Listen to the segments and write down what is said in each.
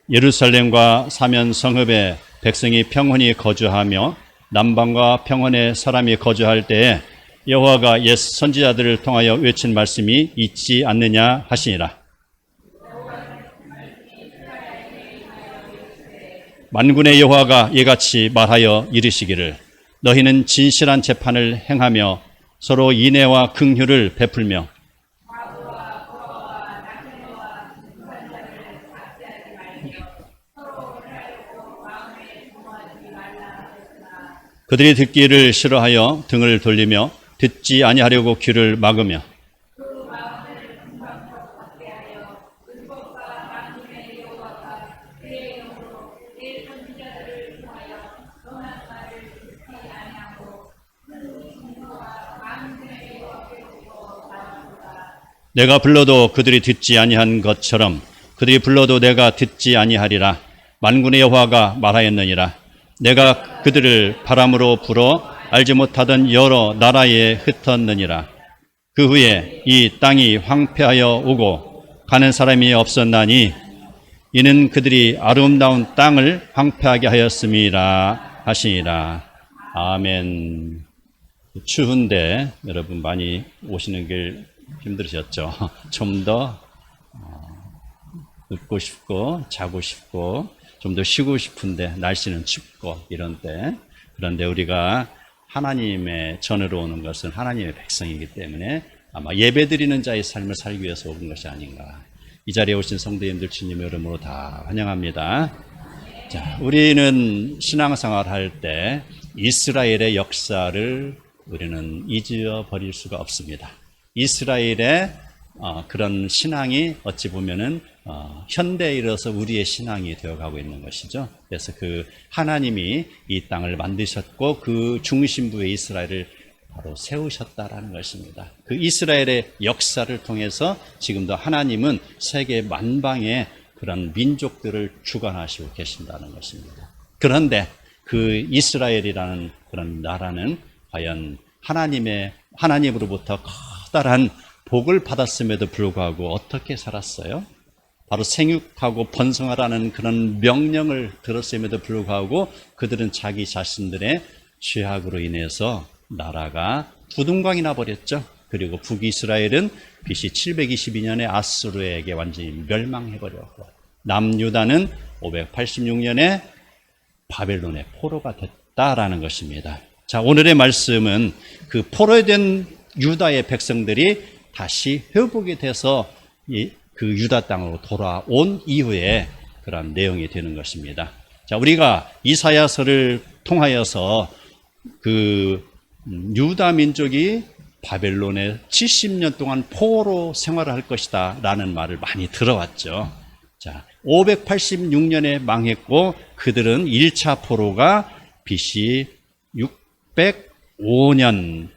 예루살렘과 사면 성읍에 백성이 평온히 거주하며 남방과 평원에 사람이 거주할 때에 여호와가 옛 선지자들을 통하여 외친 말씀이 있지 않느냐 하시니라. 만군의 여호와가 이같이 말하여 이르시기를 너희는 진실한 재판을 행하며 서로 인애와 긍휼을 베풀며 그들이 듣기를 싫어하여 등을 돌리며 듣지 아니하려고 귀를 막으며 내가 불러도 그들이 듣지 아니한 것처럼 그들이 불러도 내가 듣지 아니하리라. 만군의 여호와가 말하였느니라. 내가 그들을 바람으로 불어 알지 못하던 여러 나라에 흩었느니라. 그 후에 이 땅이 황폐하여 오고 가는 사람이 없었나니 이는 그들이 아름다운 땅을 황폐하게 하였음이라 하시니라. 아멘. 추운데 여러분 많이 오시는 길 힘들으셨죠? 좀 더 눕고 싶고 자고 싶고 좀 더 쉬고 싶은데 날씨는 춥고 이런 때, 그런데 우리가 하나님의 전으로 오는 것은 하나님의 백성이기 때문에 아마 예배드리는 자의 삶을 살기 위해서 오는 것이 아닌가. 이 자리에 오신 성도님들 주님의 이름으로 다 환영합니다. 자, 우리는 신앙생활 할 때 이스라엘의 역사를 우리는 잊어버릴 수가 없습니다. 이스라엘의 그런 신앙이 어찌 보면은 현대에 이르러서 우리의 신앙이 되어가고 있는 것이죠. 그래서 그 하나님이 이 땅을 만드셨고 그 중심부에 이스라엘을 바로 세우셨다라는 것입니다. 그 이스라엘의 역사를 통해서 지금도 하나님은 세계 만방의 그런 민족들을 주관하시고 계신다는 것입니다. 그런데 그 이스라엘이라는 그런 나라는 과연 하나님으로부터 커다란 복을 받았음에도 불구하고 어떻게 살았어요? 바로 생육하고 번성하라는 그런 명령을 들었음에도 불구하고 그들은 자기 자신들의 죄악으로 인해서 나라가 부둥강이 나버렸죠. 그리고 북이스라엘은 BC 722년에 아수르에게 완전히 멸망해버렸고 남유다는 586년에 바벨론의 포로가 됐다라는 것입니다. 자, 오늘의 말씀은 그 포로된 유다의 백성들이 다시 회복이 돼서 그 유다 땅으로 돌아온 이후에 그런 내용이 되는 것입니다. 자, 우리가 이사야서를 통하여서 그 유다 민족이 바벨론에 70년 동안 포로 생활을 할 것이다 라는 말을 많이 들어왔죠. 자, 586년에 망했고 그들은 1차 포로가 BC 605년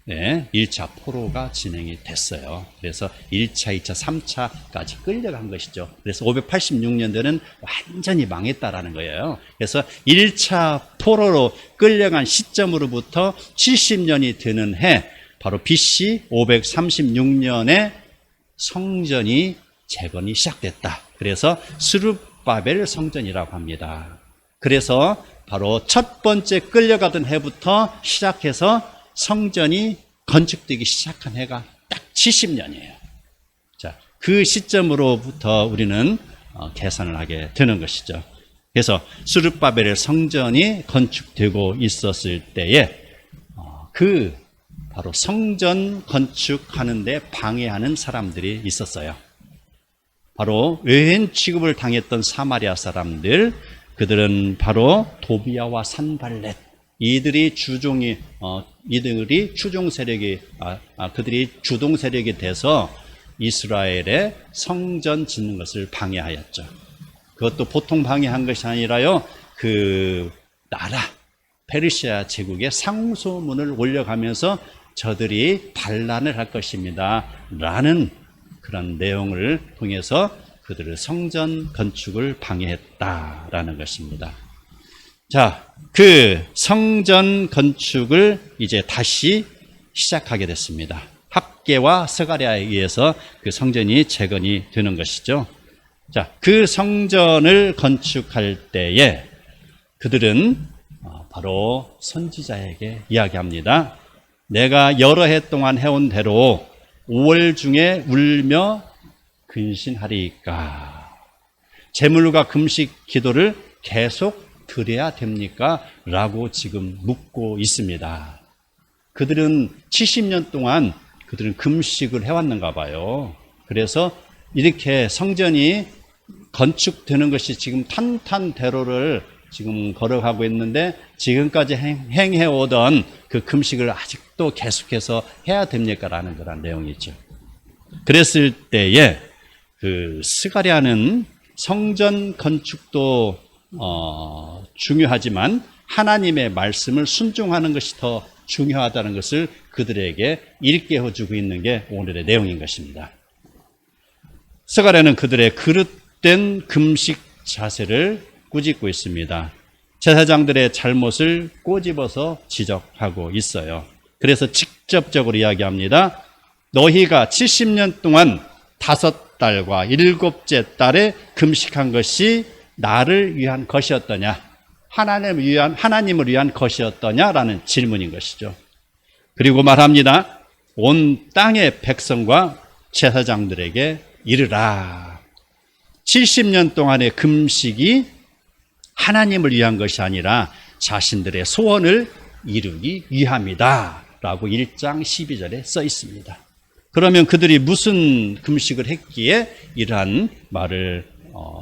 1차 포로가 진행이 됐어요. 그래서 1차, 2차, 3차까지 끌려간 것이죠. 그래서 586년도는 완전히 망했다라는 거예요. 그래서 1차 포로로 끌려간 시점으로부터 70년이 되는 해, 바로 BC 536년에 성전이 재건이 시작됐다. 그래서 스룹바벨 성전이라고 합니다. 그래서 바로 첫 번째 끌려가던 해부터 시작해서 성전이 건축되기 시작한 해가 딱 70년이에요. 자, 그 시점으로부터 우리는 계산을 하게 되는 것이죠. 그래서 스룹바벨의 성전이 건축되고 있었을 때에 그 바로 성전 건축하는 데 방해하는 사람들이 있었어요. 바로 외인 취급을 당했던 사마리아 사람들, 그들은 바로 도비아와 산발렛, 이들이 추종 세력이 그들이 주동 세력이 돼서 이스라엘의 성전 짓는 것을 방해하였죠. 그것도 보통 방해한 것이 아니라요, 그 나라 페르시아 제국의 상소문을 올려가면서 저들이 반란을 할 것입니다 라는 그런 내용을 통해서 그들의 성전 건축을 방해했다라는 것입니다. 자, 그 성전 건축을 이제 다시 시작하게 됐습니다. 학개와 스가랴에 의해서 그 성전이 재건이 되는 것이죠. 자, 그 성전을 건축할 때에 그들은 바로 선지자에게 이야기합니다. 내가 여러 해 동안 해온 대로 5월 중에 울며 근신하리이까? 제물과 금식 기도를 계속 드려야 됩니까? 라고 지금 묻고 있습니다. 그들은 70년 동안 그들은 금식을 해왔는가 봐요. 그래서 이렇게 성전이 건축되는 것이 지금 탄탄대로를 지금 걸어가고 있는데 지금까지 행해오던 그 금식을 아직도 계속해서 해야 됩니까? 라는 그런 내용이죠. 그랬을 때에 그 스가랴는 성전 건축도 중요하지만 하나님의 말씀을 순종하는 것이 더 중요하다는 것을 그들에게 일깨워주고 있는 게 오늘의 내용인 것입니다. 스가랴는 그들의 그릇된 금식 자세를 꾸짖고 있습니다. 제사장들의 잘못을 꼬집어서 지적하고 있어요. 그래서 직접적으로 이야기합니다. 너희가 70년 동안 5달과 7째 달에 금식한 것이 나를 위한 것이었더냐? 하나님을 위한 것이었더냐라는 질문인 것이죠. 그리고 말합니다. 온 땅의 백성과 제사장들에게 이르라. 70년 동안의 금식이 하나님을 위한 것이 아니라 자신들의 소원을 이루기 위함이다 라고 1장 12절에 써 있습니다. 그러면 그들이 무슨 금식을 했기에 이러한 말을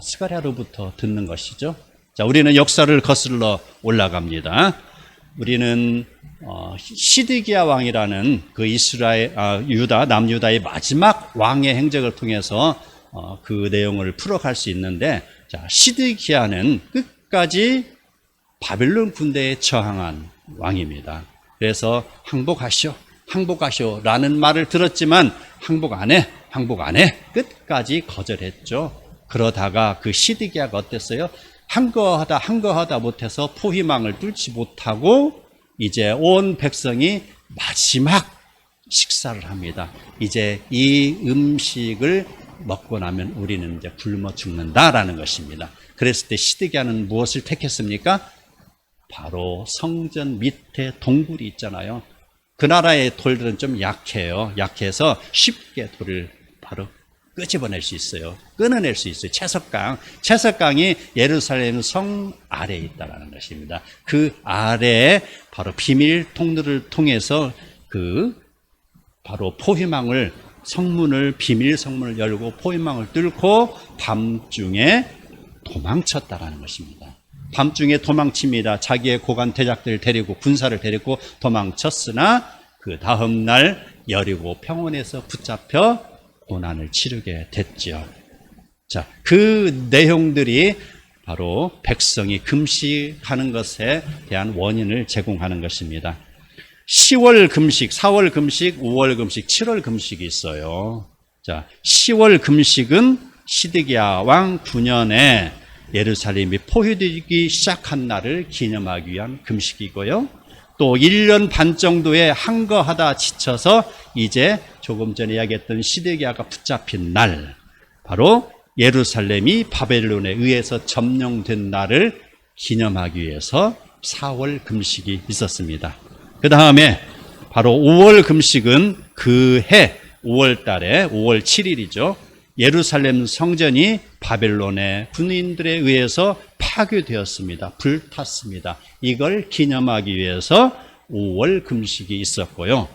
스가랴로부터 듣는 것이죠. 자, 우리는 역사를 거슬러 올라갑니다. 우리는 시드기야 왕이라는 그 남유다의 마지막 왕의 행적을 통해서 그 내용을 풀어갈 수 있는데, 자, 시드기야는 끝까지 바벨론 군대에 저항한 왕입니다. 그래서 항복하시오 라는 말을 들었지만 항복 안 해 끝까지 거절했죠. 그러다가 그 시드기야가 어땠어요? 한거하다 못해서 포위망을 뚫지 못하고 이제 온 백성이 마지막 식사를 합니다. 이제 이 음식을 먹고 나면 우리는 이제 굶어 죽는다라는 것입니다. 그랬을 때 시드기야는 무엇을 택했습니까? 바로 성전 밑에 동굴이 있잖아요. 그 나라의 돌들은 좀 약해요. 약해서 쉽게 돌을 바로 끄집어낼 수 있어요. 끊어낼 수 있어요. 채석강이 예루살렘 성 아래에 있다는 것입니다. 그 아래에 바로 비밀 통로를 통해서 바로 비밀 성문을 열고 포위망을 뚫고 밤중에 도망쳤다라는 것입니다. 밤중에 도망칩니다. 자기의 고관 대작들을 데리고 군사를 데리고 도망쳤으나 그 다음 날 여리고 평원에서 붙잡혀 고난을 치르게 됐죠. 자, 그 내용들이 바로 백성이 금식하는 것에 대한 원인을 제공하는 것입니다. 10월 금식, 4월 금식, 5월 금식, 7월 금식이 있어요. 자, 10월 금식은 시드기야 왕 9년에 예루살렘이 포위되기 시작한 날을 기념하기 위한 금식이고요. 또 1년 반 정도의 한거하다 지쳐서 이제 조금 전에 이야기했던 시드기야가 붙잡힌 날, 바로 예루살렘이 바벨론에 의해서 점령된 날을 기념하기 위해서 4월 금식이 있었습니다. 그 다음에 바로 5월 금식은 그 해 5월 달에 5월 7일이죠. 예루살렘 성전이 바벨론의 군인들에 의해서 파괴되었습니다. 불탔습니다. 이걸 기념하기 위해서 5월 금식이 있었고요.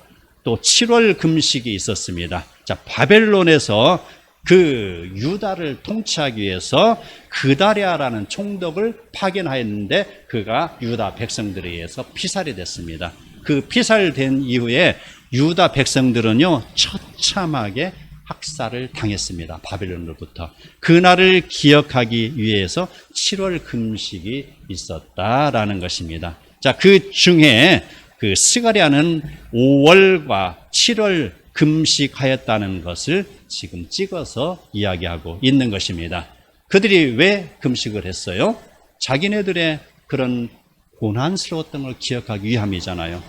또 7월 금식이 있었습니다. 자, 바벨론에서 그 유다를 통치하기 위해서 그다랴라는 총독을 파견하였는데 그가 유다 백성들에 의해서 피살이 됐습니다. 그 피살된 이후에 유다 백성들은요 처참하게 학살을 당했습니다. 바벨론으로부터. 그날을 기억하기 위해서 7월 금식이 있었다라는 것입니다. 자, 그 중에 그 스가랴는 5월과 7월 금식하였다는 것을 지금 찍어서 이야기하고 있는 것입니다. 그들이 왜 금식을 했어요? 자기네들의 그런 고난스러웠던 걸 기억하기 위함이잖아요.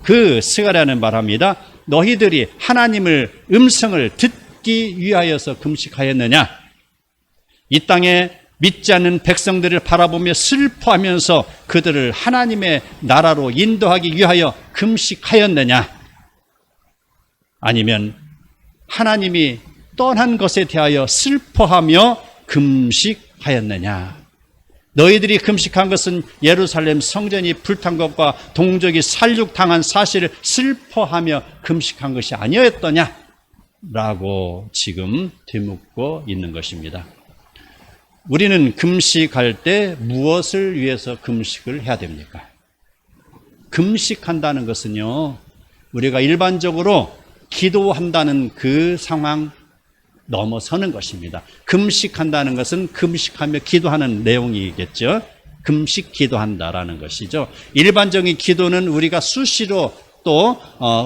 그 스가랴는 말합니다. 너희들이 하나님을 음성을 듣기 위하여서 금식하였느냐? 이 땅에 믿지 않는 백성들을 바라보며 슬퍼하면서 그들을 하나님의 나라로 인도하기 위하여 금식하였느냐? 아니면 하나님이 떠난 것에 대하여 슬퍼하며 금식하였느냐? 너희들이 금식한 것은 예루살렘 성전이 불탄 것과 동족이 살육당한 사실을 슬퍼하며 금식한 것이 아니었더냐? 라고 지금 되묻고 있는 것입니다. 우리는 금식할 때 무엇을 위해서 금식을 해야 됩니까? 금식한다는 것은요, 우리가 일반적으로 기도한다는 그 상황 넘어서는 것입니다. 금식한다는 것은 금식하며 기도하는 내용이겠죠. 금식 기도한다라는 것이죠. 일반적인 기도는 우리가 수시로 또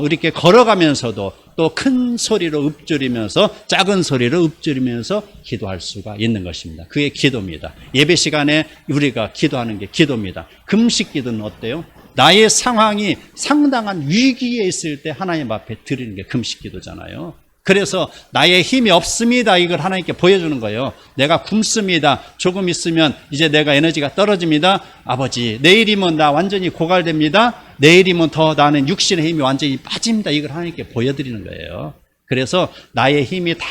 이렇게 걸어가면서도 또 큰 소리로 읊조리면서 작은 소리로 읊조리면서 기도할 수가 있는 것입니다. 그게 기도입니다. 예배 시간에 우리가 기도하는 게 기도입니다. 금식 기도는 어때요? 나의 상황이 상당한 위기에 있을 때 하나님 앞에 드리는 게 금식 기도잖아요. 그래서 나의 힘이 없습니다, 이걸 하나님께 보여주는 거예요. 내가 굶습니다. 조금 있으면 이제 내가 에너지가 떨어집니다. 아버지, 내일이면 나 완전히 고갈됩니다. 내일이면 더 나는 육신의 힘이 완전히 빠집니다. 이걸 하나님께 보여드리는 거예요. 그래서 나의 힘이 다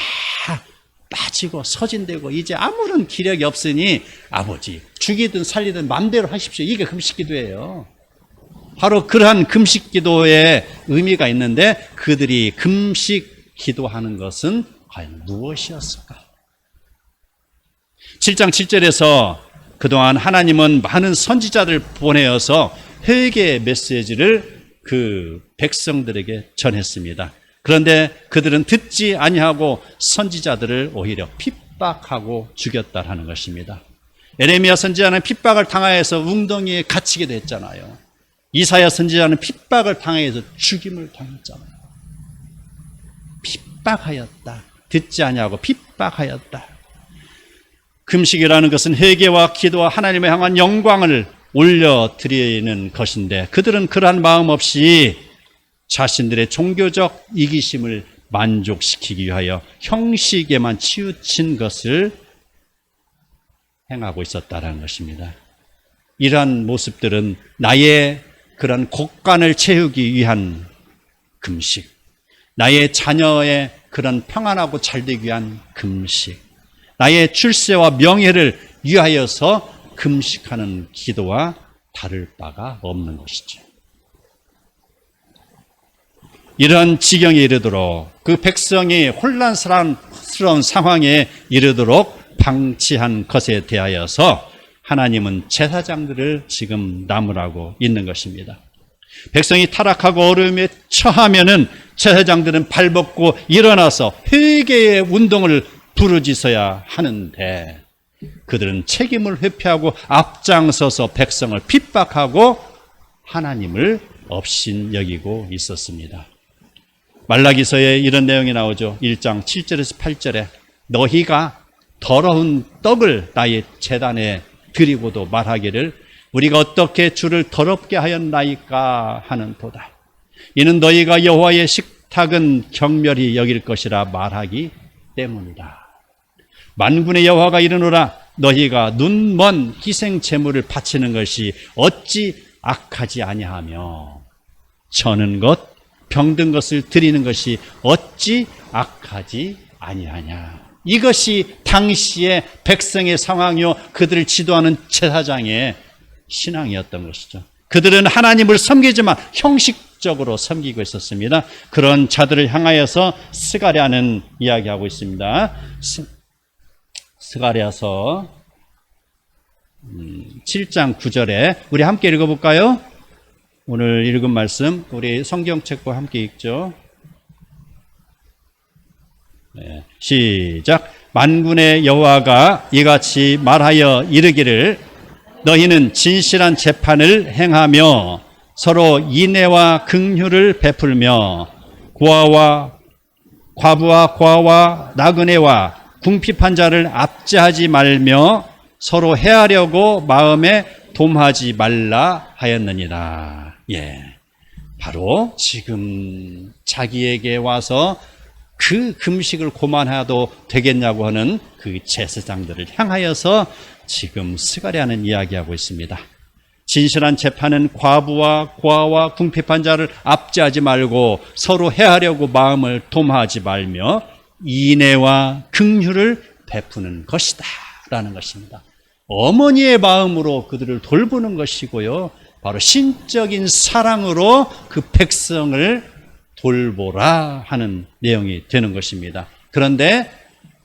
빠지고 소진되고 이제 아무런 기력이 없으니 아버지, 죽이든 살리든 마음대로 하십시오. 이게 금식기도예요. 바로 그러한 금식기도의 의미가 있는데, 그들이 금식 기도하는 것은 과연 무엇이었을까? 7장 7절에서 그동안 하나님은 많은 선지자들을 보내어서 회개의 메시지를 그 백성들에게 전했습니다. 그런데 그들은 듣지 아니하고 선지자들을 오히려 핍박하고 죽였다는 것입니다. 에레미야 선지자는 핍박을 당하여서 웅덩이에 갇히게 됐잖아요. 이사야 선지자는 핍박을 당하여서 죽임을 당했잖아요. 핍박하였다. 듣지 아니하고 핍박하였다. 금식이라는 것은 회개와 기도와 하나님을 향한 영광을 올려드리는 것인데, 그들은 그러한 마음 없이 자신들의 종교적 이기심을 만족시키기 위하여 형식에만 치우친 것을 행하고 있었다는 것입니다. 이러한 모습들은 나의 그런 곡간을 채우기 위한 금식, 나의 자녀의 그런 평안하고 잘되기 위한 금식, 나의 출세와 명예를 위하여서 금식하는 기도와 다를 바가 없는 것이죠. 이러한 지경에 이르도록, 그 백성이 혼란스러운 상황에 이르도록 방치한 것에 대하여서 하나님은 제사장들을 지금 나무라고 있는 것입니다. 백성이 타락하고 어려움에 처하면은 제사장들은 발벗고 일어나서 회개의 운동을 부르짖어야 하는데, 그들은 책임을 회피하고 앞장서서 백성을 핍박하고 하나님을 업신여기고 있었습니다. 말라기서에 이런 내용이 나오죠. 1장 7절에서 8절에 너희가 더러운 떡을 나의 제단에 드리고도 말하기를 우리가 어떻게 주를 더럽게 하였나이까 하는 도다. 이는 너희가 여호와의 식탁은 경멸히 여길 것이라 말하기 때문이다. 만군의 여호와가 이르노라, 너희가 눈먼 희생 제물을 바치는 것이 어찌 악하지 아니하며 저는 것 병든 것을 드리는 것이 어찌 악하지 아니하냐. 이것이 당시의 백성의 상황이요, 그들을 지도하는 제사장의 신앙이었던 것이죠. 그들은 하나님을 섬기지만 형식적으로 섬기고 있었습니다. 그런 자들을 향하여서 스가랴는 이야기하고 있습니다. 스가랴서 7장 9절에 우리 함께 읽어볼까요? 오늘 읽은 말씀 우리 성경책과 함께 읽죠. 네, 시작. 만군의 여호와가 이같이 말하여 이르기를 너희는 진실한 재판을 행하며 서로 인애와 긍휼을 베풀며 과부와 고아와 나그네와 궁핍한 자를 압제하지 말며 서로 해하려고 마음에 dom하지 말라 하였느니라. 예, 바로 지금 자기에게 와서 그 금식을 고만해도 되겠냐고 하는 그 제사장들을 향하여서 지금 스가랴는 이야기하고 있습니다. 진실한 재판은 과부와 고아와 궁핍한 자를 압제하지 말고 서로 해하려고 마음을 도모하지 말며 인애와 긍휼을 베푸는 것이다 라는 것입니다. 어머니의 마음으로 그들을 돌보는 것이고요, 바로 신적인 사랑으로 그 백성을 돌보라 하는 내용이 되는 것입니다. 그런데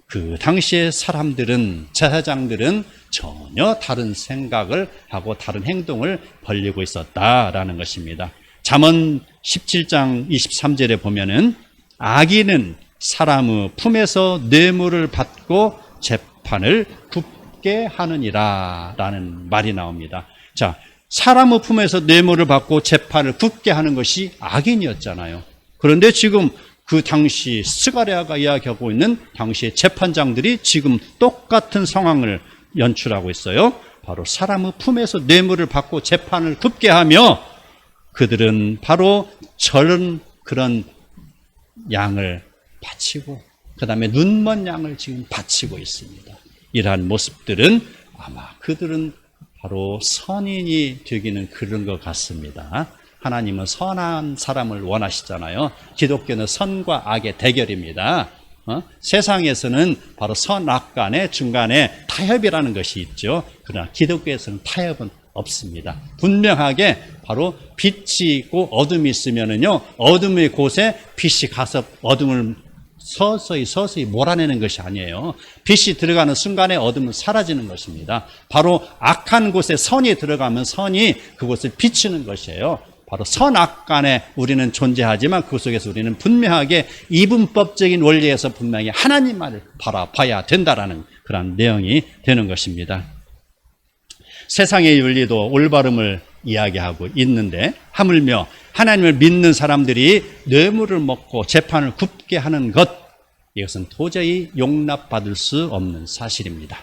그 당시의 사람들은, 제사장들은 전혀 다른 생각을 하고 다른 행동을 벌이고 있었다라는 것입니다. 잠언 17장 23절에 보면은 악인은 사람의 품에서 뇌물을 받고 재판을 굽게 하느니라 라는 말이 나옵니다. 자, 사람의 품에서 뇌물을 받고 재판을 굽게 하는 것이 악인이었잖아요. 그런데 지금 그 당시 스가랴가 이야기하고 있는 당시의 재판장들이 지금 똑같은 상황을 연출하고 있어요. 바로 사람의 품에서 뇌물을 받고 재판을 굽게 하며 그들은 바로 저런 그런 양을 바치고 그 다음에 눈먼 양을 지금 바치고 있습니다. 이러한 모습들은 아마 그들은 바로 선인이 되기는 그런 것 같습니다. 하나님은 선한 사람을 원하시잖아요. 기독교는 선과 악의 대결입니다. 세상에서는 바로 선악 간의 중간에 타협이라는 것이 있죠. 그러나 기독교에서는 타협은 없습니다. 분명하게 바로 빛이 있고 어둠이 있으면은요, 어둠의 곳에 빛이 가서 어둠을 서서히 몰아내는 것이 아니에요. 빛이 들어가는 순간에 어둠은 사라지는 것입니다. 바로 악한 곳에 선이 들어가면 선이 그곳을 비추는 것이에요. 바로 선악 간에 우리는 존재하지만 그 속에서 우리는 분명하게 이분법적인 원리에서 분명히 하나님만을 바라봐야 된다라는 그런 내용이 되는 것입니다. 세상의 윤리도 올바름을 이야기하고 있는데 하물며 하나님을 믿는 사람들이 뇌물을 먹고 재판을 굽게 하는 것, 이것은 도저히 용납받을 수 없는 사실입니다.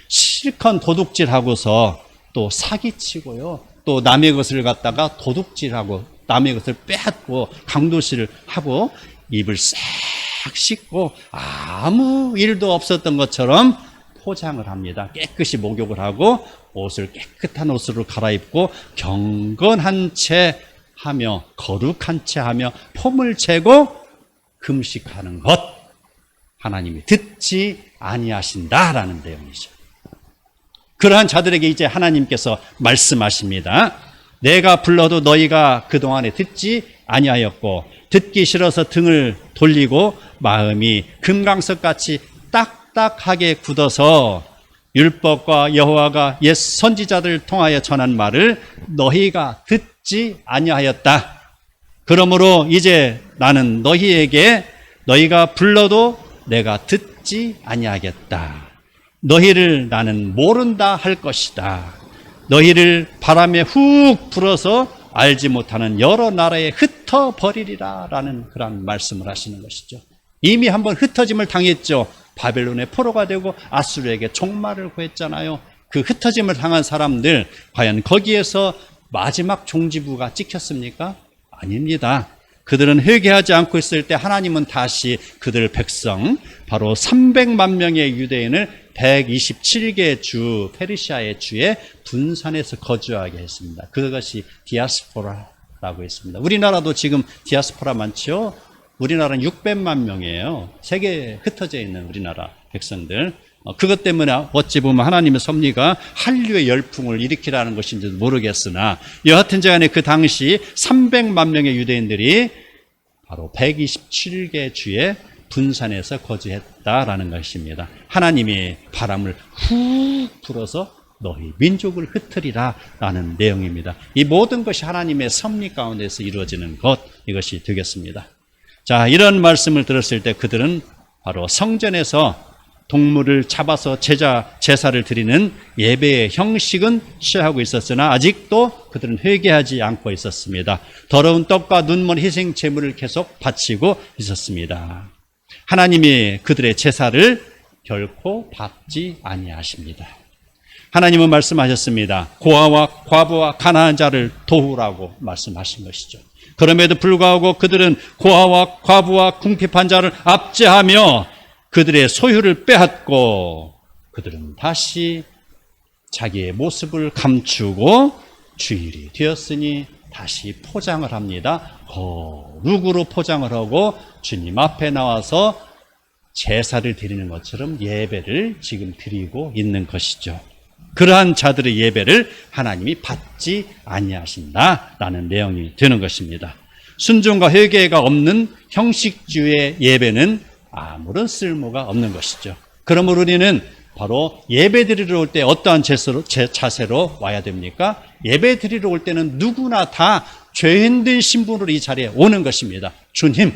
실컷 도둑질하고서 또 사기치고요, 또 남의 것을 갖다가 도둑질하고 남의 것을 빼앗고 강도질을 하고 입을 싹 씻고 아무 일도 없었던 것처럼 포장을 합니다. 깨끗이 목욕을 하고 옷을 깨끗한 옷으로 갈아입고 경건한 채 하며 거룩한 채 하며 폼을 재고 금식하는 것, 하나님이 듣지 아니하신다라는 내용이죠. 그러한 자들에게 이제 하나님께서 말씀하십니다. 내가 불러도 너희가 그동안에 듣지 아니하였고 듣기 싫어서 등을 돌리고 마음이 금강석같이 딱딱하게 굳어서 율법과 여호와가 옛 선지자들 통하여 전한 말을 너희가 듣지 아니하였다. 그러므로 이제 나는 너희에게 너희가 불러도 내가 듣지 아니하겠다. 너희를 나는 모른다 할 것이다. 너희를 바람에 훅 불어서 알지 못하는 여러 나라에 흩어버리리라 라는 그런 말씀을 하시는 것이죠. 이미 한번 흩어짐을 당했죠. 바벨론의 포로가 되고 아수르에게 종말을 구했잖아요. 그 흩어짐을 당한 사람들, 과연 거기에서 마지막 종지부가 찍혔습니까? 아닙니다. 그들은 회개하지 않고 있을 때 하나님은 다시 그들 백성, 바로 300만 명의 유대인을 127개 주, 페르시아의 주에 분산해서 거주하게 했습니다. 그것이 디아스포라라고 했습니다. 우리나라도 지금 디아스포라 많죠? 우리나라는 600만 명이에요. 세계에 흩어져 있는 우리나라 백성들. 그것 때문에 어찌 보면 하나님의 섭리가 한류의 열풍을 일으키라는 것인지도 모르겠으나 여하튼 간에 그 당시 300만 명의 유대인들이 바로 127개 주에 분산해서 거주했다라는 것입니다. 하나님이 바람을 훅 불어서 너희 민족을 흩으리라 라는 내용입니다. 이 모든 것이 하나님의 섭리 가운데서 이루어지는 것, 이것이 되겠습니다. 자, 이런 말씀을 들었을 때 그들은 바로 성전에서 동물을 잡아서 제사를 드리는 예배의 형식은 취하고 있었으나 아직도 그들은 회개하지 않고 있었습니다. 더러운 떡과 눈먼 희생 제물을 계속 바치고 있었습니다. 하나님이 그들의 제사를 결코 받지 아니하십니다. 하나님은 말씀하셨습니다. 고아와 과부와 가난한 자를 도우라고 말씀하신 것이죠. 그럼에도 불구하고 그들은 고아와 과부와 궁핍한 자를 압제하며 그들의 소유를 빼앗고 그들은 다시 자기의 모습을 감추고 주일이 되었으니 다시 포장을 합니다. 거룩으로 포장을 하고 주님 앞에 나와서 제사를 드리는 것처럼 예배를 지금 드리고 있는 것이죠. 그러한 자들의 예배를 하나님이 받지 아니하신다라는 내용이 되는 것입니다. 순종과 회개가 없는 형식주의 예배는 아무런 쓸모가 없는 것이죠. 그러므로 우리는 바로 예배 드리러 올 때 어떠한 자세로 와야 됩니까? 예배 드리러 올 때는 누구나 다 죄인된 신분으로 이 자리에 오는 것입니다. 주님,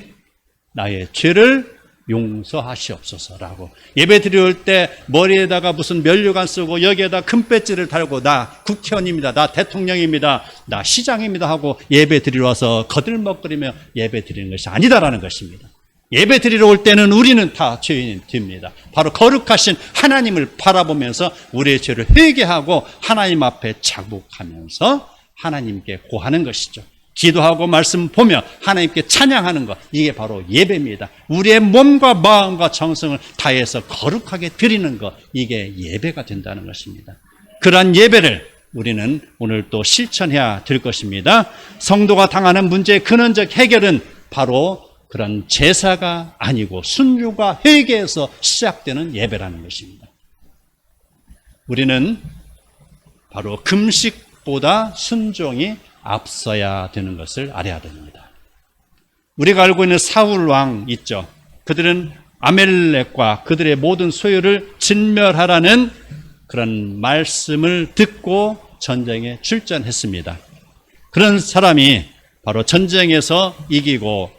나의 죄를 용서하시옵소서라고. 예배 드리러 올 때 머리에다가 무슨 면류관 쓰고 여기에다 큰 배지를 달고 나 국회의원입니다, 나 대통령입니다, 나 시장입니다 하고 예배 드리러 와서 거들먹거리며 예배 드리는 것이 아니다라는 것입니다. 예배 드리러 올 때는 우리는 다 죄인이 됩니다. 바로 거룩하신 하나님을 바라보면서 우리의 죄를 회개하고 하나님 앞에 자복하면서 하나님께 고하는 것이죠. 기도하고 말씀 보며 하나님께 찬양하는 것, 이게 바로 예배입니다. 우리의 몸과 마음과 정성을 다해서 거룩하게 드리는 것, 이게 예배가 된다는 것입니다. 그러한 예배를 우리는 오늘 또 실천해야 될 것입니다. 성도가 당하는 문제의 근원적 해결은 바로 그런 제사가 아니고 순종과 회개에서 시작되는 예배라는 것입니다. 우리는 바로 금식보다 순종이 앞서야 되는 것을 알아야 됩니다. 우리가 알고 있는 사울 왕 있죠. 그들은 아멜렉과 그들의 모든 소유를 진멸하라는 그런 말씀을 듣고 전쟁에 출전했습니다. 그런 사람이 바로 전쟁에서 이기고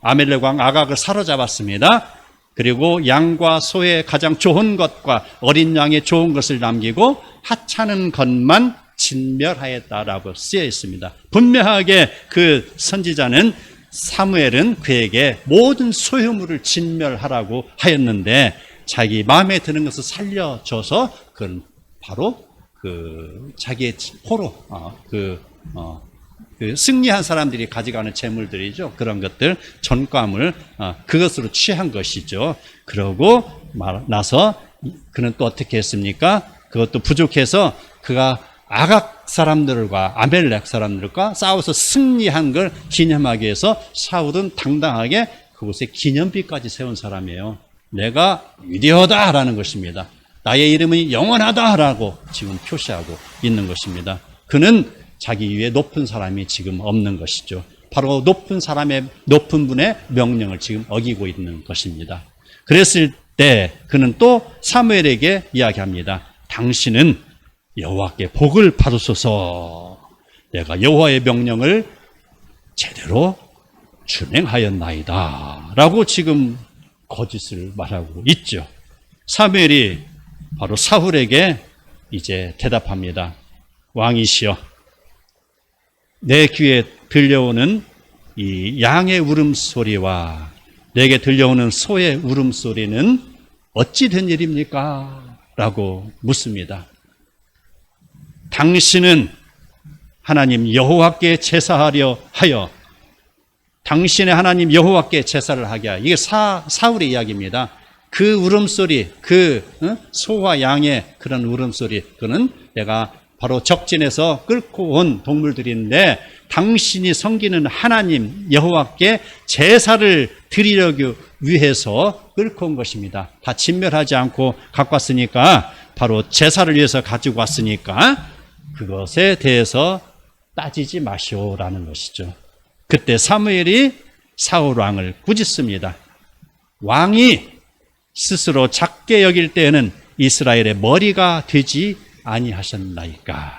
아멜렉 왕 아각을 사로잡았습니다. 그리고 양과 소의 가장 좋은 것과 어린 양의 좋은 것을 남기고 하찮은 것만 진멸하였다라고 쓰여 있습니다. 분명하게 그 선지자는 사무엘은 그에게 모든 소유물을 진멸하라고 하였는데 자기 마음에 드는 것을 살려줘서 그건 바로 그 자기의 포로 그 승리한 사람들이 가져가는 재물들이죠. 그런 것들 전과물 그것으로 취한 것이죠. 그러고 나서 그는 또 어떻게 했습니까? 그것도 부족해서 그가 아각 사람들과 아멜렉 사람들과 싸워서 승리한 걸 기념하기 위해서 사울은 당당하게 그곳에 기념비까지 세운 사람이에요. 내가 위대하다라는 것입니다. 나의 이름이 영원하다라고 지금 표시하고 있는 것입니다. 그는 자기 위에 높은 사람이 지금 없는 것이죠. 바로 높은 분의 명령을 지금 어기고 있는 것입니다. 그랬을 때 그는 또 사무엘에게 이야기합니다. 당신은 여호와께 복을 받으소서. 내가 여호와의 명령을 제대로 준행하였나이다 라고 지금 거짓을 말하고 있죠. 사무엘이 바로 사울에게 이제 대답합니다. 왕이시여, 내 귀에 들려오는 이 양의 울음소리와 내게 들려오는 소의 울음소리는 어찌 된 일입니까? 라고 묻습니다. 당신은 하나님 여호와께 제사하려 하여 당신의 하나님 여호와께 제사를 하게 하여, 이게 사울의 이야기입니다. 그 울음소리, 그 소와 양의 그런 울음소리, 그는 내가 바로 적진에서 끌고 온 동물들인데 당신이 섬기는 하나님 여호와께 제사를 드리려기 위해서 끌고 온 것입니다. 다 진멸하지 않고 갖고 왔으니까, 바로 제사를 위해서 가지고 왔으니까 그것에 대해서 따지지 마시오라는 것이죠. 그때 사무엘이 사울 왕을 꾸짖습니다. 왕이 스스로 작게 여길 때에는 이스라엘의 머리가 되지 아니하셨나이까.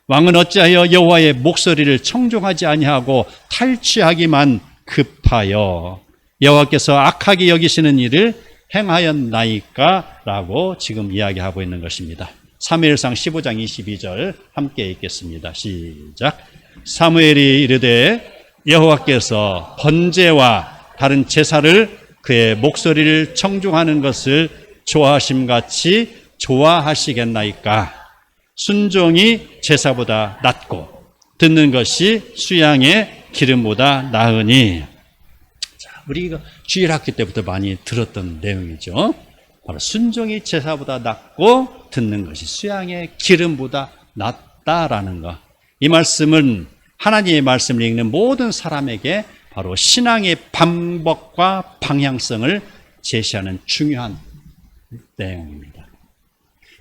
왕은 어찌하여 여호와의 목소리를 청종하지 아니하고 탈취하기만 급하여 여호와께서 악하게 여기시는 일을 행하였나이까? 라고 지금 이야기하고 있는 것입니다. 사무엘상 15장 22절 함께 읽겠습니다. 시작. 사무엘이 이르되 여호와께서 번제와 다른 제사를 그의 목소리를 청종하는 것을 좋아하심같이 좋아하시겠나이까? 순종이 제사보다 낫고 듣는 것이 수양의 기름보다 나으니. 자, 우리가 주일학교 때부터 많이 들었던 내용이죠. 바로 순종이 제사보다 낫고 듣는 것이 수양의 기름보다 낫다라는 것. 이 말씀은 하나님의 말씀을 읽는 모든 사람에게 바로 신앙의 방법과 방향성을 제시하는 중요한 내용입니다.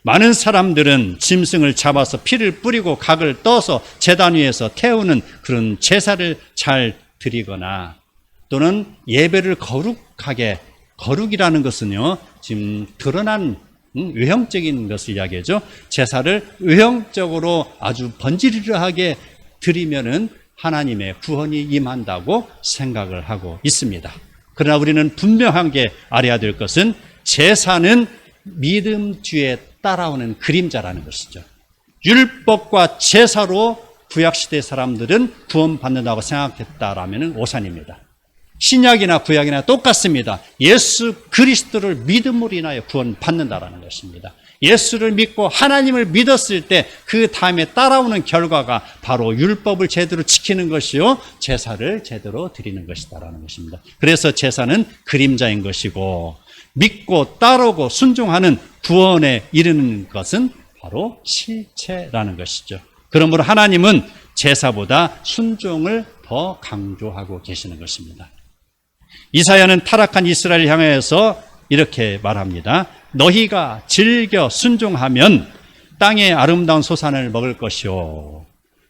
많은 사람들은 짐승을 잡아서 피를 뿌리고 각을 떠서 제단 위에서 태우는 그런 제사를 잘 드리거나 또는 예배를 거룩하게, 거룩이라는 것은요 지금 드러난 외형적인 것을 이야기하죠. 제사를 외형적으로 아주 번지르르하게 드리면은 하나님의 구원이 임한다고 생각을 하고 있습니다. 그러나 우리는 분명하게 알아야 될 것은 제사는 믿음 뒤에 따라오는 그림자라는 것이죠. 율법과 제사로 구약시대 사람들은 구원받는다고 생각했다라면 오산입니다. 신약이나 구약이나 똑같습니다. 예수 그리스도를 믿음으로 인하여 구원받는다라는 것입니다. 예수를 믿고 하나님을 믿었을 때 그 다음에 따라오는 결과가 바로 율법을 제대로 지키는 것이요 제사를 제대로 드리는 것이다라는 것입니다. 그래서 제사는 그림자인 것이고 믿고 따르고 순종하는 구원에 이르는 것은 바로 실체라는 것이죠. 그러므로 하나님은 제사보다 순종을 더 강조하고 계시는 것입니다. 이사야는 타락한 이스라엘을 향해서 이렇게 말합니다. 너희가 즐겨 순종하면 땅의 아름다운 소산을 먹을 것이요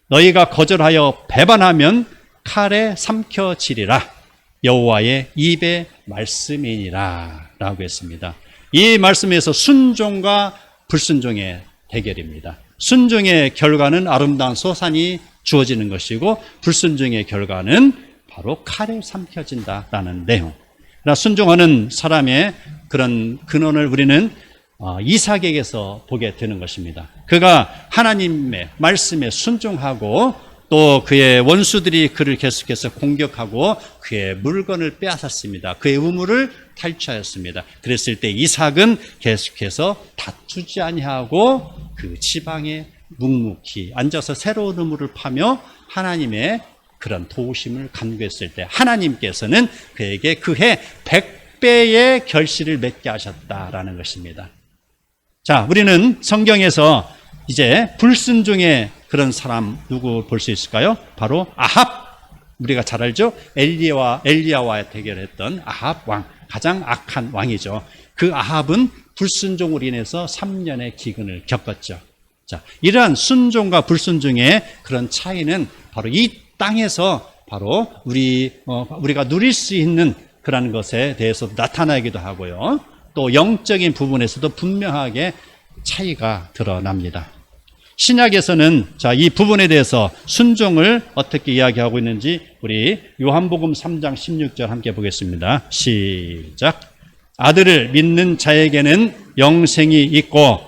너희가 거절하여 배반하면 칼에 삼켜지리라. 여호와의 입의 말씀이니라 라고 했습니다. 이 말씀에서 순종과 불순종의 대결입니다. 순종의 결과는 아름다운 소산이 주어지는 것이고 불순종의 결과는 바로 칼에 삼켜진다라는 내용. 그러나 순종하는 사람의 그런 근원을 우리는 이삭에게서 보게 되는 것입니다. 그가 하나님의 말씀에 순종하고 또 그의 원수들이 그를 계속해서 공격하고 그의 물건을 빼앗았습니다. 그의 우물을 탈취하였습니다. 그랬을 때 이삭은 계속해서 다투지 아니하고 그 지방에 묵묵히 앉아서 새로운 우물을 파며 하나님의 그런 도우심을 간구했을 때 하나님께서는 그에게 그해 100배의 결실을 맺게 하셨다라는 것입니다. 자, 우리는 성경에서 이제 불순종의 그런 사람 누구 볼 수 있을까요? 바로 아합. 우리가 잘 알죠? 엘리야와 대결했던 아합 왕, 가장 악한 왕이죠. 그 아합은 불순종으로 인해서 3년의 기근을 겪었죠. 자, 이러한 순종과 불순종의 그런 차이는 바로 이 땅에서 바로 우리가 누릴 수 있는 그런 것에 대해서 나타나기도 하고요. 또 영적인 부분에서도 분명하게 차이가 드러납니다. 신약에서는 자, 이 부분에 대해서 순종을 어떻게 이야기하고 있는지 우리 요한복음 3장 16절 함께 보겠습니다. 시작. 아들을 믿는 자에게는 영생이 있고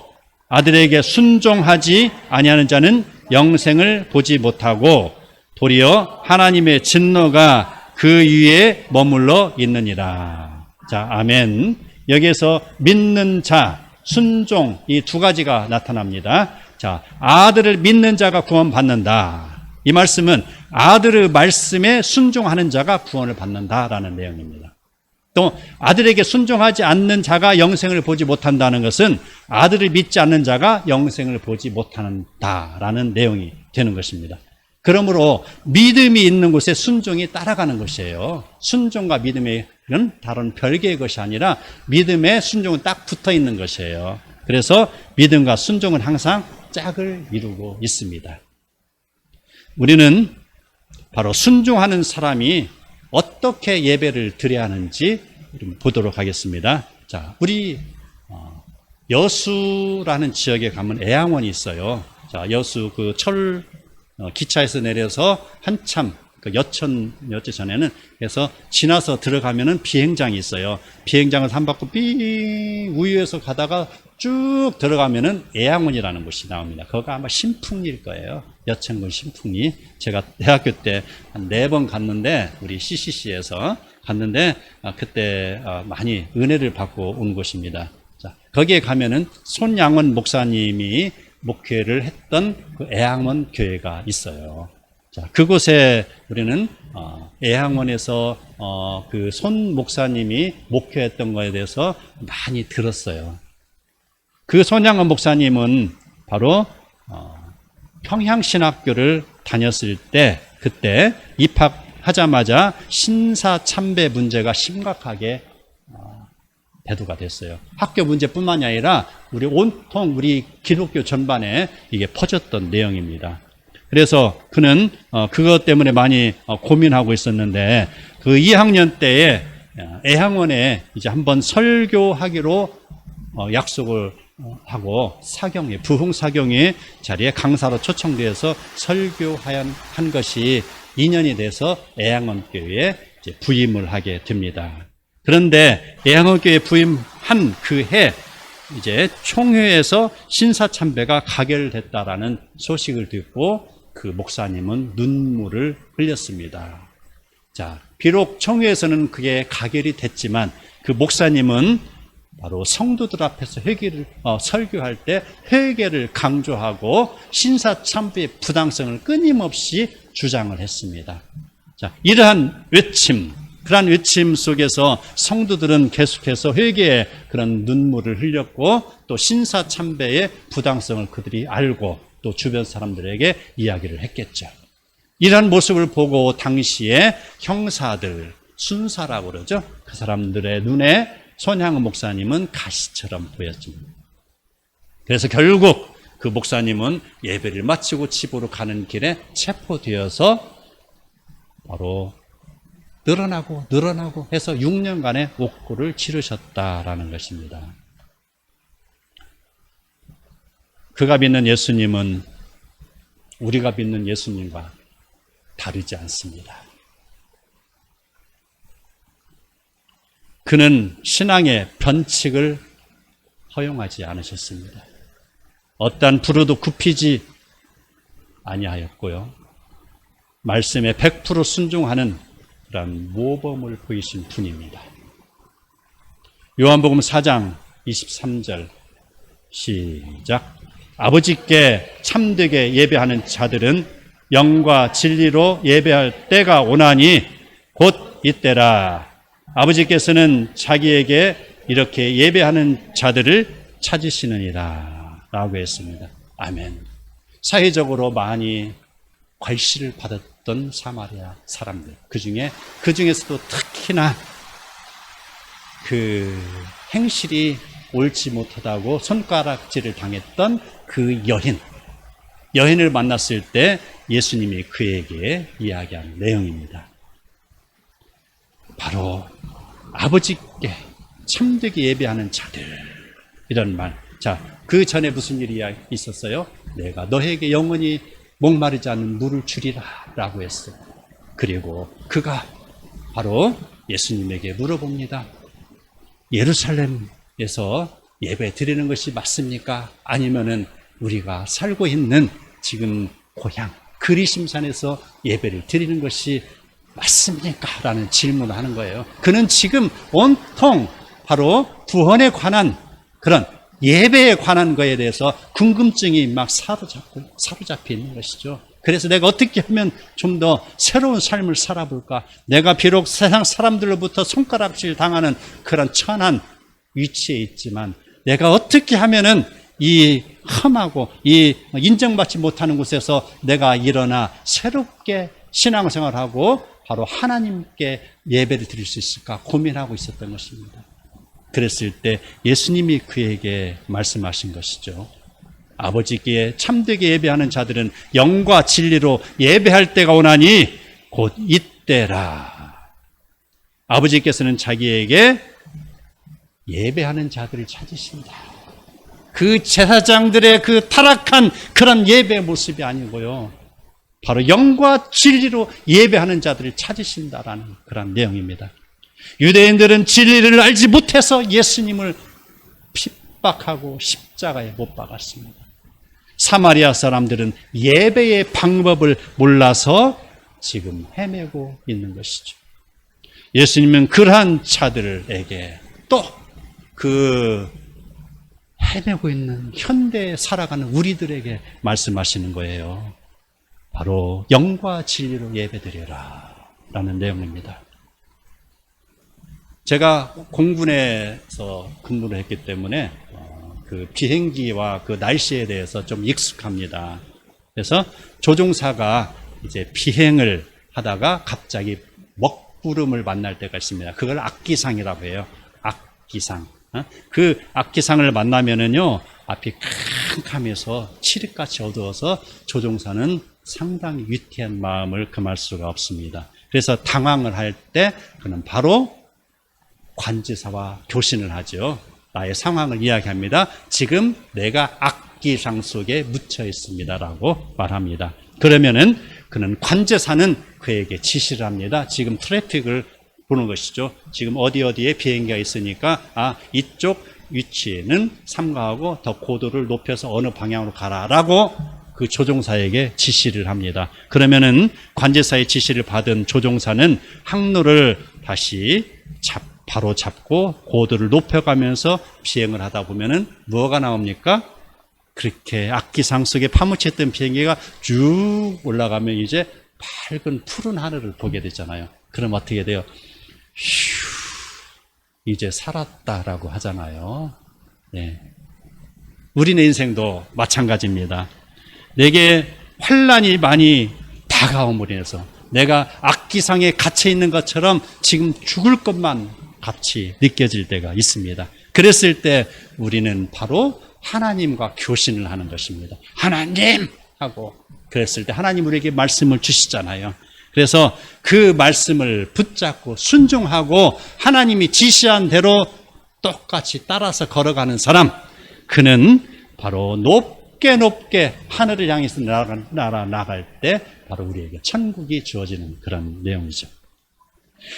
아들에게 순종하지 아니하는 자는 영생을 보지 못하고 도리어 하나님의 진노가 그 위에 머물러 있느니라. 자, 아멘. 여기에서 믿는 자, 순종 이 두 가지가 나타납니다. 자, 아들을 믿는 자가 구원받는다. 이 말씀은 아들의 말씀에 순종하는 자가 구원을 받는다라는 내용입니다. 또 아들에게 순종하지 않는 자가 영생을 보지 못한다는 것은 아들을 믿지 않는 자가 영생을 보지 못한다라는 내용이 되는 것입니다. 그러므로 믿음이 있는 곳에 순종이 따라가는 것이에요. 순종과 믿음은 다른 별개의 것이 아니라 믿음에 순종은 딱 붙어 있는 것이에요. 그래서 믿음과 순종은 항상 짝을 이루고 있습니다. 우리는 바로 순종하는 사람이 어떻게 예배를 드려야 하는지 보도록 하겠습니다. 자, 우리 여수라는 지역에 가면 애양원이 있어요. 자, 여수 그 기차에서 내려서 한참 그 여천 전에는 해서 지나서 들어가면은 비행장이 있어요. 비행장을 한 바퀴 삥 우회해서 가다가 쭉 들어가면은 애양원이라는 곳이 나옵니다. 거기가 아마 신풍리일 거예요. 여천군 신풍리. 제가 대학교 때 한 4번 갔는데 우리 CCC에서 갔는데 그때 많이 은혜를 받고 온 곳입니다. 자, 거기에 가면은 손양원 목사님이 목회를 했던 그 애양원 교회가 있어요. 자, 그곳에 우리는 애향원에서 그 손 목사님이 목회했던 것에 대해서 많이 들었어요. 그 손양원 목사님은 바로 평양신학교를 다녔을 때, 그때 입학하자마자 신사참배 문제가 심각하게 대두가 됐어요. 학교 문제뿐만이 아니라 온통 우리 기독교 전반에 이게 퍼졌던 내용입니다. 그래서 그는 그것 때문에 많이 고민하고 있었는데, 그 2학년 때에 애향원에 이제 한번 설교하기로 약속을 하고 부흥 사경의 자리에 강사로 초청되어서 설교한 것이 2년이 돼서 애향원 교회에 이제 부임을 하게 됩니다. 그런데 애향원 교회에 부임한 그 해 이제 총회에서 신사참배가 가결됐다라는 소식을 듣고 그 목사님은 눈물을 흘렸습니다. 자, 비록 총회에서는 그게 가결이 됐지만 그 목사님은 바로 성도들 앞에서 설교할 때 회개를 강조하고 신사참배의 부당성을 끊임없이 주장을 했습니다. 자, 이러한 그러한 외침 속에서 성도들은 계속해서 회개의 그런 눈물을 흘렸고, 또 신사참배의 부당성을 그들이 알고 또 주변 사람들에게 이야기를 했겠죠. 이런 모습을 보고 당시에 형사들, 순사라고 그러죠. 그 사람들의 눈에 손양원 목사님은 가시처럼 보였습니다. 그래서 결국 그 목사님은 예배를 마치고 집으로 가는 길에 체포되어서 바로 늘어나고 해서 6년간의 옥고를 치르셨다라는 것입니다. 그가 믿는 예수님은 우리가 믿는 예수님과 다르지 않습니다. 그는 신앙의 변칙을 허용하지 않으셨습니다. 어떠한 불효도 굽히지 아니하였고요. 말씀에 100% 순종하는 그런 모범을 보이신 분입니다. 요한복음 4장 23절 시작. 아버지께 참되게 예배하는 자들은 영과 진리로 예배할 때가 오나니 곧 이때라. 아버지께서는 자기에게 이렇게 예배하는 자들을 찾으시느니라 라고 했습니다. 아멘. 사회적으로 많이 괄시를 받았던 사마리아 사람들, 그중에서도 특히나 그 행실이 옳지 못하다고 손가락질을 당했던 그 여인을 만났을 때 예수님이 그에게 이야기한 내용입니다. 바로 아버지께 참되게 예배하는 자들, 이런 말. 자, 그 전에 무슨 일이 있었어요? 내가 너에게 영원히 목마르지 않는 물을 주리라 라고 했어요. 그리고 그가 바로 예수님에게 물어봅니다. 예루살렘에서 예배 드리는 것이 맞습니까? 아니면은 우리가 살고 있는 지금 고향 그리심산에서 예배를 드리는 것이 맞습니까? 라는 질문을 하는 거예요. 그는 지금 온통 바로 구원에 관한 그런 예배에 관한 거에 대해서 궁금증이 막 사로잡혀 있는 것이죠. 그래서 내가 어떻게 하면 좀 더 새로운 삶을 살아볼까? 내가 비록 세상 사람들로부터 손가락질 당하는 그런 천한 위치에 있지만 내가 어떻게 하면은 이 험하고 이 인정받지 못하는 곳에서 내가 일어나 새롭게 신앙생활하고 바로 하나님께 예배를 드릴 수 있을까 고민하고 있었던 것입니다. 그랬을 때 예수님이 그에게 말씀하신 것이죠. 아버지께 참되게 예배하는 자들은 영과 진리로 예배할 때가 오나니 곧 이때라. 아버지께서는 자기에게 예배하는 자들을 찾으신다. 그 제사장들의 그 타락한 그런 예배 모습이 아니고요, 바로 영과 진리로 예배하는 자들을 찾으신다라는 그런 내용입니다. 유대인들은 진리를 알지 못해서 예수님을 핍박하고 십자가에 못 박았습니다. 사마리아 사람들은 예배의 방법을 몰라서 지금 헤매고 있는 것이죠. 예수님은 그러한 자들에게 또 그 헤매고 있는 현대에 살아가는 우리들에게 말씀하시는 거예요. 바로 영과 진리로 예배드려라 라는 내용입니다. 제가 공군에서 근무를 했기 때문에 그 비행기와 그 날씨에 대해서 좀 익숙합니다. 그래서 조종사가 이제 비행을 하다가 갑자기 먹구름을 만날 때가 있습니다. 그걸 악기상이라고 해요. 악기상. 그 악기상을 만나면은요, 앞이 캄캄해서 칠흑같이 어두워서 조종사는 상당히 위태한 마음을 금할 수가 없습니다. 그래서 당황을 할 때 그는 바로 관제사와 교신을 하죠. 나의 상황을 이야기합니다. 지금 내가 악기상 속에 묻혀 있습니다라고 말합니다. 그러면은 그는 관제사는 그에게 지시를 합니다. 지금 트래픽을 보는 것이죠. 지금 어디에 비행기가 있으니까 이쪽 위치에는 삼가하고 더 고도를 높여서 어느 방향으로 가라라고 그 조종사에게 지시를 합니다. 그러면은 관제사의 지시를 받은 조종사는 항로를 다시 바로 잡고 고도를 높여가면서 비행을 하다 보면은 뭐가 나옵니까? 그렇게 악기상 속에 파묻혔던 비행기가 쭉 올라가면 이제 밝은 푸른 하늘을 보게 되잖아요. 그럼 어떻게 돼요? 휴, 이제 살았다라고 하잖아요. 네. 우리의 인생도 마찬가지입니다. 내게 환난이 많이 다가옴으로 인해서 내가 악기상에 갇혀 있는 것처럼 지금 죽을 것만 같이 느껴질 때가 있습니다. 그랬을 때 우리는 바로 하나님과 교신을 하는 것입니다. 하나님! 하고 그랬을 때 하나님 우리에게 말씀을 주시잖아요. 그래서 그 말씀을 붙잡고 순종하고 하나님이 지시한 대로 똑같이 따라서 걸어가는 사람, 그는 바로 높게 하늘을 향해서 나갈 때 바로 우리에게 천국이 주어지는 그런 내용이죠.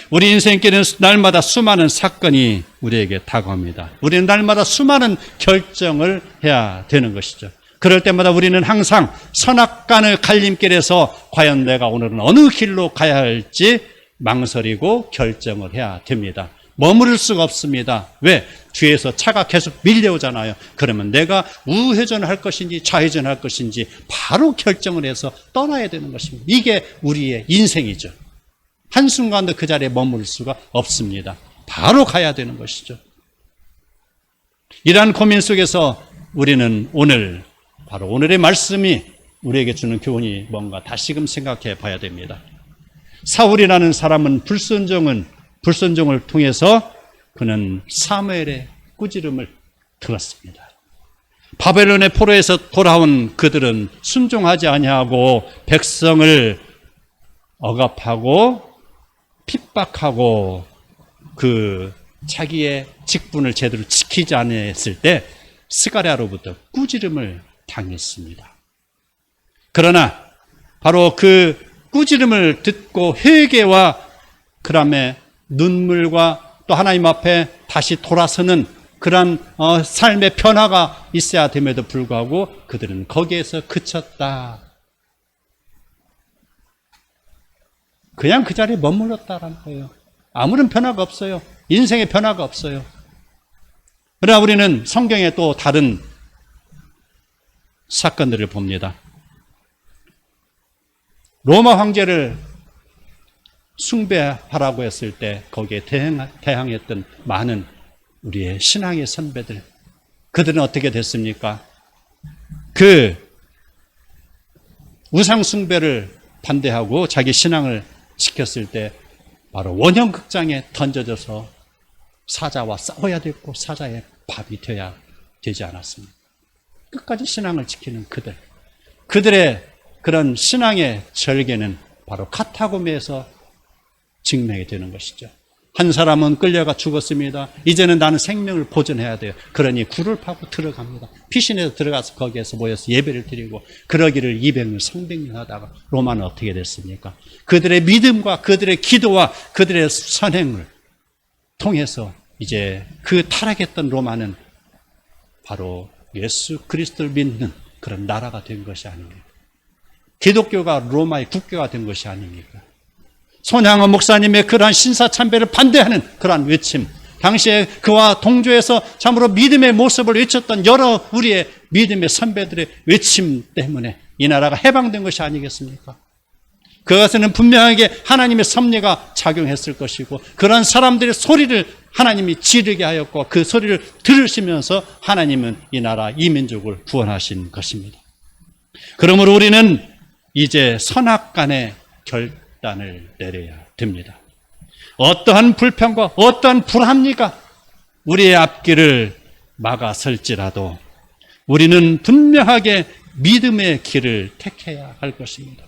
우리 인생께는 날마다 수많은 사건이 우리에게 다가옵니다. 우리는 날마다 수많은 결정을 해야 되는 것이죠. 그럴 때마다 우리는 항상 선악간의 갈림길에서 과연 내가 오늘은 어느 길로 가야 할지 망설이고 결정을 해야 됩니다. 머무를 수가 없습니다. 왜? 뒤에서 차가 계속 밀려오잖아요. 그러면 내가 우회전을 할 것인지 좌회전을 할 것인지 바로 결정을 해서 떠나야 되는 것입니다. 이게 우리의 인생이죠. 한순간도 그 자리에 머무를 수가 없습니다. 바로 가야 되는 것이죠. 이러한 고민 속에서 우리는 오늘, 바로 오늘의 말씀이 우리에게 주는 교훈이 뭔가 다시금 생각해 봐야 됩니다. 사울이라는 사람은 불순종을 통해서 그는 사무엘의 꾸지름을 들었습니다. 바벨론의 포로에서 돌아온 그들은 순종하지 아니하고 백성을 억압하고 핍박하고 그 자기의 직분을 제대로 지키지 않았을 때 스가랴로부터 꾸지름을 당했습니다. 그러나 바로 그 꾸지름을 듣고 회개와 그다음에 눈물과 또 하나님 앞에 다시 돌아서는 그러한 삶의 변화가 있어야 됨에도 불구하고 그들은 거기에서 그쳤다. 그냥 그 자리에 머물렀다라는 거예요. 아무런 변화가 없어요. 인생의 변화가 없어요. 그러나 우리는 성경에 또 다른 사건들을 봅니다. 로마 황제를 숭배하라고 했을 때 거기에 대항했던 많은 우리의 신앙의 선배들, 그들은 어떻게 됐습니까? 그 우상 숭배를 반대하고 자기 신앙을 지켰을 때 바로 원형극장에 던져져서 사자와 싸워야 됐고 사자의 밥이 되어야 되지 않았습니다. 끝까지 신앙을 지키는 그들의 그런 신앙의 절개는 바로 카타고메에서 증명이 되는 것이죠. 한 사람은 끌려가 죽었습니다. 이제는 나는 생명을 보존해야 돼요. 그러니 굴을 파고 들어갑니다. 피신해서 들어가서 거기에서 모여서 예배를 드리고 그러기를 200년, 300년 하다가 로마는 어떻게 됐습니까? 그들의 믿음과 그들의 기도와 그들의 선행을 통해서 이제 그 타락했던 로마는 바로 예수 그리스도를 믿는 그런 나라가 된 것이 아닙니까? 기독교가 로마의 국교가 된 것이 아닙니까? 손양원 목사님의 그러한 신사참배를 반대하는 그러한 외침, 당시에 그와 동조해서 참으로 믿음의 모습을 외쳤던 여러 우리의 믿음의 선배들의 외침 때문에 이 나라가 해방된 것이 아니겠습니까? 그것에는 분명하게 하나님의 섭리가 작용했을 것이고 그런 사람들의 소리를 하나님이 지르게 하였고 그 소리를 들으시면서 하나님은 이 나라 이 민족을 구원하신 것입니다. 그러므로 우리는 이제 선악간의 결단을 내려야 됩니다. 어떠한 불평과 어떠한 불합리가 우리의 앞길을 막아설지라도 우리는 분명하게 믿음의 길을 택해야 할 것입니다.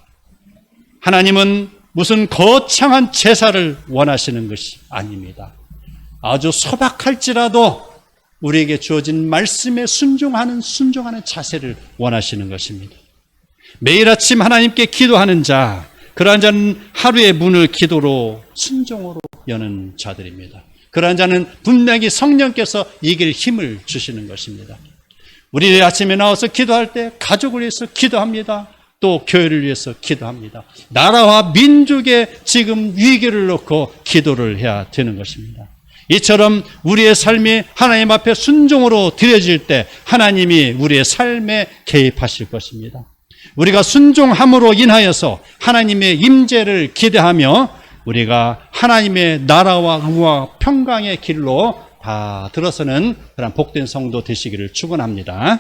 하나님은 무슨 거창한 제사를 원하시는 것이 아닙니다. 아주 소박할지라도 우리에게 주어진 말씀에 순종하는 자세를 원하시는 것입니다. 매일 아침 하나님께 기도하는 자, 그러한 자는 하루의 문을 기도로 순종으로 여는 자들입니다. 그러한 자는 분명히 성령께서 이길 힘을 주시는 것입니다. 우리 아침에 나와서 기도할 때 가족을 위해서 기도합니다. 또 교회를 위해서 기도합니다. 나라와 민족의 지금 위기를 놓고 기도를 해야 되는 것입니다. 이처럼 우리의 삶이 하나님 앞에 순종으로 드려질 때 하나님이 우리의 삶에 개입하실 것입니다. 우리가 순종함으로 인하여서 하나님의 임재를 기대하며 우리가 하나님의 나라와 의와 평강의 길로 다 들어서는 그런 복된 성도 되시기를 축원합니다.